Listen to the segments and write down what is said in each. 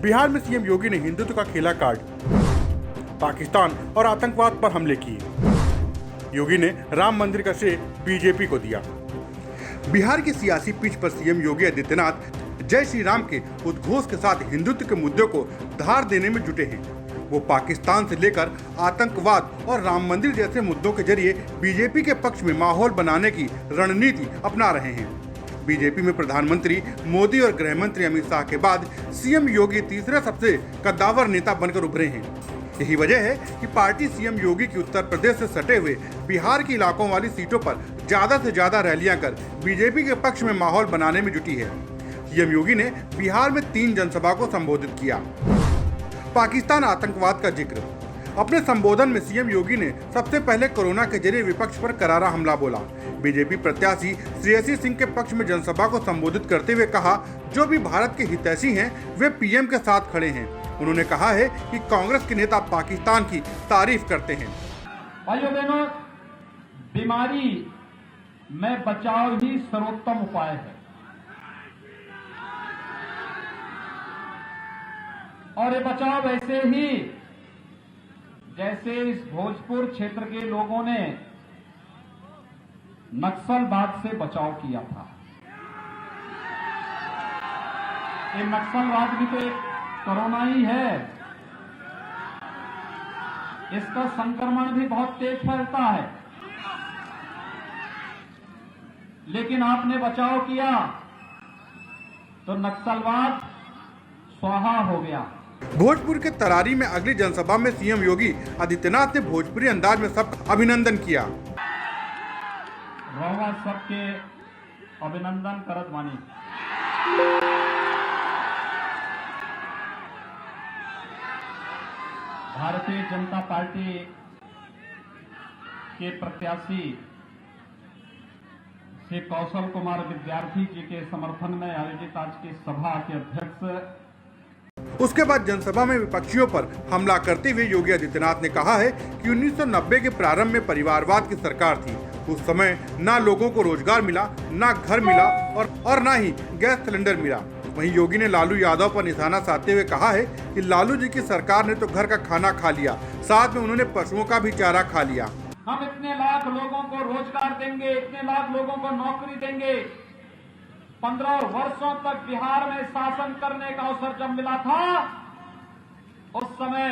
बिहार में सीएम योगी ने हिंदुत्व का खेला काट पाकिस्तान और आतंकवाद पर हमले किए। योगी ने राम मंदिर का श्रेय बीजेपी को दिया। बिहार की सियासी पिच पर सीएम योगी आदित्यनाथ जय श्री राम के उद्घोष के साथ हिंदुत्व के मुद्दे को धार देने में जुटे हैं। वो पाकिस्तान से लेकर आतंकवाद और राम मंदिर जैसे मुद्दों के जरिए बीजेपी के पक्ष में माहौल बनाने की रणनीति अपना रहे हैं। बीजेपी में प्रधानमंत्री मोदी और गृह मंत्री अमित शाह के बाद सीएम योगी तीसरे सबसे कद्दावर नेता बनकर उभरे हैं। यही वजह है कि पार्टी सीएम योगी की उत्तर प्रदेश से सटे हुए बिहार के इलाकों वाली सीटों पर ज्यादा से ज्यादा रैलियां कर बीजेपी के पक्ष में माहौल बनाने में जुटी है। सीएम योगी ने बिहार में 3 जनसभा को संबोधित किया। पाकिस्तान आतंकवाद का जिक्र। अपने संबोधन में सीएम योगी ने सबसे पहले कोरोना के जरिए विपक्ष पर करारा हमला बोला। बीजेपी प्रत्याशी श्रेयसी सिंह के पक्ष में जनसभा को संबोधित करते हुए कहा, जो भी भारत के हितैषी हैं वे पीएम के साथ खड़े हैं। उन्होंने कहा है कि कांग्रेस के नेता पाकिस्तान की तारीफ करते हैं। भाइयों बहनों, बीमारी में बचाव ही सर्वोत्तम उपाय है और ये बचाव ऐसे ही जैसे इस भोजपुर क्षेत्र के लोगों ने नक्सलवाद से बचाव किया था। ये नक्सलवाद भी तो एक कोरोना ही है। इसका संक्रमण भी बहुत तेज फैलता है, लेकिन आपने बचाव किया तो नक्सलवाद स्वाहा हो गया। भोजपुर के तरारी में अगली जनसभा में सीएम योगी आदित्यनाथ ने भोजपुरी अंदाज में सबका अभिनंदन किया। रहुआ सबके अभिनंदन करत बानी। भारतीय जनता पार्टी के प्रत्याशी श्री कौशल कुमार विद्यार्थी जी के समर्थन में आयोजित आज की सभा के अध्यक्ष। उसके बाद जनसभा में विपक्षियों पर हमला करते हुए योगी आदित्यनाथ ने कहा है कि 1990 के प्रारंभ में परिवारवाद की सरकार थी। उस समय ना लोगों को रोजगार मिला, ना घर मिला और ना ही गैस सिलेंडर मिला। वहीं योगी ने लालू यादव पर निशाना साधते हुए कहा है कि लालू जी की सरकार ने तो घर का खाना खा लिया, साथ में उन्होंने पशुओं का भी चारा खा लिया। हम इतने लाख लोगों को रोजगार देंगे, इतने लाख लोगों को नौकरी देंगे। 15 वर्षों तक बिहार में शासन करने का अवसर जब मिला था, उस समय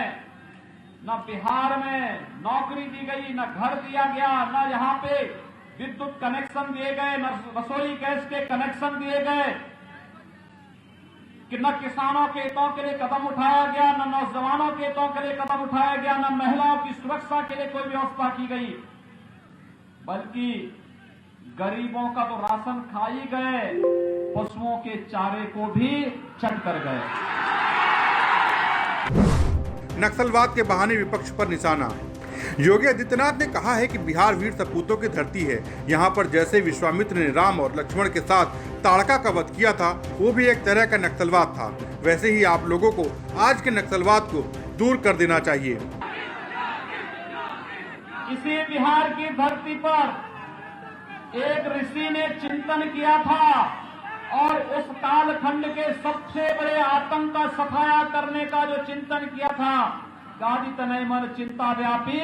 न बिहार में नौकरी दी गई, न घर दिया गया, न यहाँ पे विद्युत कनेक्शन दिए गए, न रसोई गैस के कनेक्शन दिए गए, कि न किसानों के हितों के लिए कदम उठाया गया, न नौजवानों के हितों के लिए कदम उठाया गया, न महिलाओं की सुरक्षा के लिए कोई व्यवस्था की गई, बल्कि गरीबों का तो राशन खा ही गए, पशुओं के चारे को भी चट कर गए। नक्सलवाद के बहाने विपक्ष पर निशाना। योगी आदित्यनाथ ने कहा है कि बिहार वीर सपूतों की धरती है। यहाँ पर जैसे विश्वामित्र ने राम और लक्ष्मण के साथ ताड़का का वध किया था, वो भी एक तरह का नक्सलवाद था। वैसे ही आप लोगों को आज के नक्सलवाद को दूर कर देना चाहिए। इसी बिहार की धरती पर एक ऋषि ने चिंतन किया था और उस कालखंड के सबसे बड़े आतंक का सफाया करने का जो चिंतन किया था, गादी तनय मन चिंता व्यापी,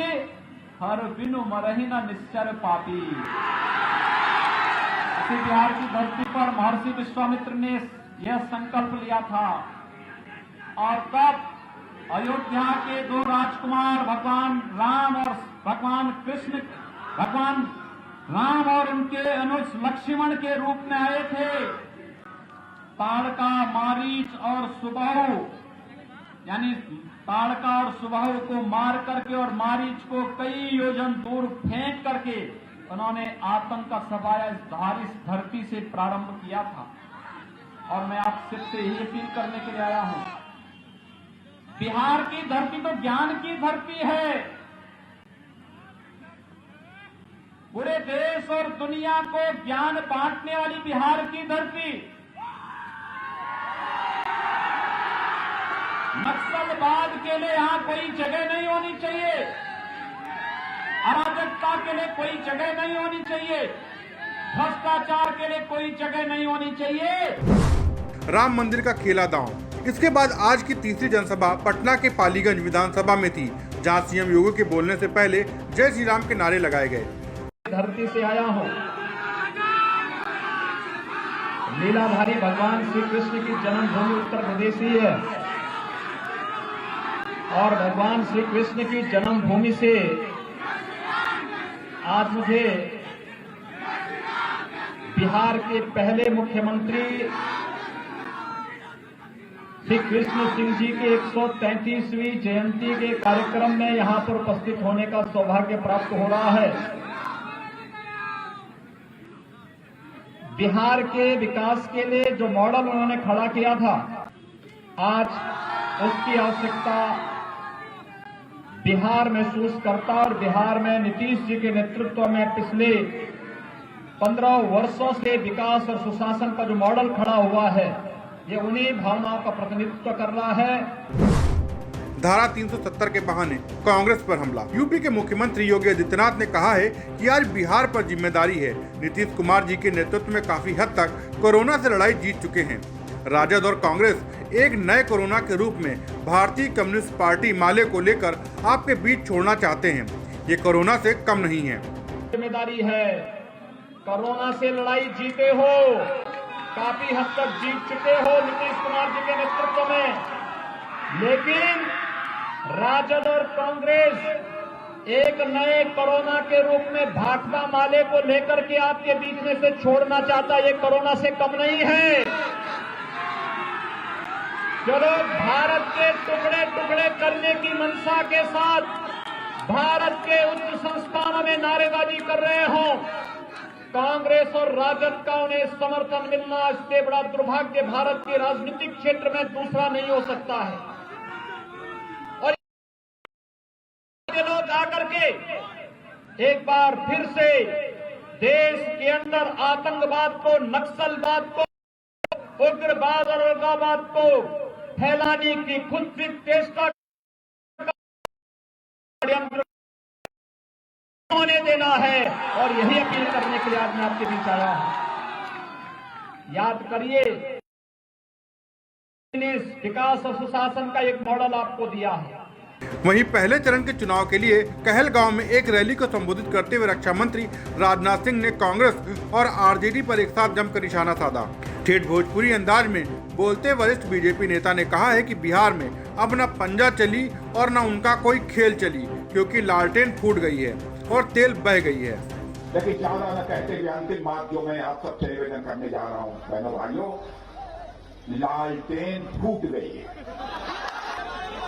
हर बिनु मरहि न निश्चर पापी। इसी बिहार की धरती पर महर्षि विश्वामित्र ने यह संकल्प लिया था और तब अयोध्या के 2 राजकुमार भगवान राम और भगवान कृष्ण, भगवान राम और उनके अनुज लक्ष्मण के रूप में आए थे। ताड़का, मारीच और सुबाहु, यानी ताड़का और सुबाहु को मार करके और मारीच को कई योजन दूर फेंक करके उन्होंने आतंक का सफाया इस धरती से प्रारंभ किया था। और मैं आप सबसे यही अपील करने के लिए आया हूं, बिहार की धरती तो ज्ञान की धरती है। पूरे देश और दुनिया को ज्ञान बांटने वाली बिहार की धरती। नक्सलवाद के लिए यहां कोई जगह नहीं होनी चाहिए, अराजकता के लिए कोई जगह नहीं होनी चाहिए, भ्रष्टाचार के लिए कोई जगह नहीं होनी चाहिए। राम मंदिर का खेला दांव। इसके बाद आज की तीसरी जनसभा पटना के पालीगंज विधानसभा में थी, जहां सीएम योगी के बोलने से पहले जय श्री राम के नारे लगाए गए। धरती से आया हूँ, लीलाधारी भगवान श्री कृष्ण की जन्मभूमि उत्तर प्रदेश ही है और भगवान श्री कृष्ण की जन्मभूमि से आज मुझे बिहार के पहले मुख्यमंत्री श्री कृष्ण सिंह जी के 133वीं जयंती के कार्यक्रम में यहां पर उपस्थित होने का सौभाग्य प्राप्त हो रहा है। बिहार के विकास के लिए जो मॉडल उन्होंने खड़ा किया था, आज उसकी आवश्यकता बिहार महसूस करता और बिहार में नीतीश जी के नेतृत्व में पिछले 15 वर्षों से विकास और सुशासन का जो मॉडल खड़ा हुआ है, ये उन्हीं भावनाओं का प्रतिनिधित्व कर रहा है। धारा 370 के बहाने कांग्रेस पर हमला। यूपी के मुख्यमंत्री योगी आदित्यनाथ ने कहा है कि आज बिहार पर जिम्मेदारी है। नीतीश कुमार जी के नेतृत्व में काफी हद तक कोरोना से लड़ाई जीत चुके हैं। राजद और कांग्रेस एक नए कोरोना के रूप में भारतीय कम्युनिस्ट पार्टी माले को लेकर आपके बीच छोड़ना चाहते हैं। ये कोरोना से कम नहीं है। जिम्मेदारी है, कोरोना से लड़ाई जीते हो, काफी हद तक जीत चुके हो नीतीश कुमार जी के नेतृत्व में, लेकिन राजद और कांग्रेस एक नए कोरोना के रूप में भाकपा माले को लेकर के आपके बीच में से छोड़ना चाहता है। ये कोरोना से कम नहीं है। चलो, भारत के टुकड़े टुकड़े करने की मंशा के साथ भारत के उच्च संस्थानों में नारेबाजी कर रहे हो, कांग्रेस और राजद का उन्हें समर्थन मिलना इससे बड़ा दुर्भाग्य भारत के राजनीतिक क्षेत्र में दूसरा नहीं हो सकता है। और ये लोग आकर के एक बार फिर से देश के अंदर आतंकवाद को, नक्सलवाद को, उग्रवाद और अलगाववाद को फैलाने की खुद भी चेष्टा होने देना है, और यही अपील करने के लिए आज मैं आपके बीच आया हूं। याद करिए, विकास और सुशासन का एक मॉडल आपको दिया है। वहीं पहले चरण के चुनाव के लिए कहलगांव में एक रैली को संबोधित करते हुए रक्षा मंत्री राजनाथ सिंह ने कांग्रेस और आरजेडी पर एक साथ जमकर निशाना साधा। ठेठ भोजपुरी अंदाज में बोलते वरिष्ठ बीजेपी नेता ने कहा है कि बिहार में अब न पंजा चली और न उनका कोई खेल चली, क्योंकि लालटेन फूट गई है और तेल बह गई है। लेकिन ज्यादा न कहते हुए अंतिम बात जो मैं आप सबसे निवेदन करने जा रहा हूं, बहनों भाइयों, लालटेन फूट गई है।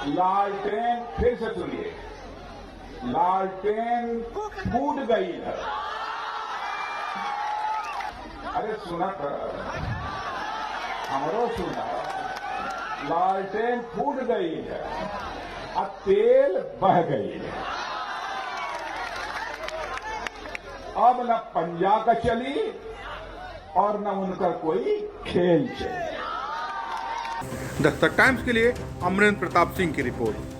लालटेन, फिर से सुनिए, लालटेन फूट गई है। अरे सुना कर, हमरो सुना, लालटेन फूट गई है, अब तेल बह गई है। अब न पंजा का चली और न उनका कोई खेल चली। दस्तक टाइम्स के लिए अमरेंद्र प्रताप सिंह की रिपोर्ट।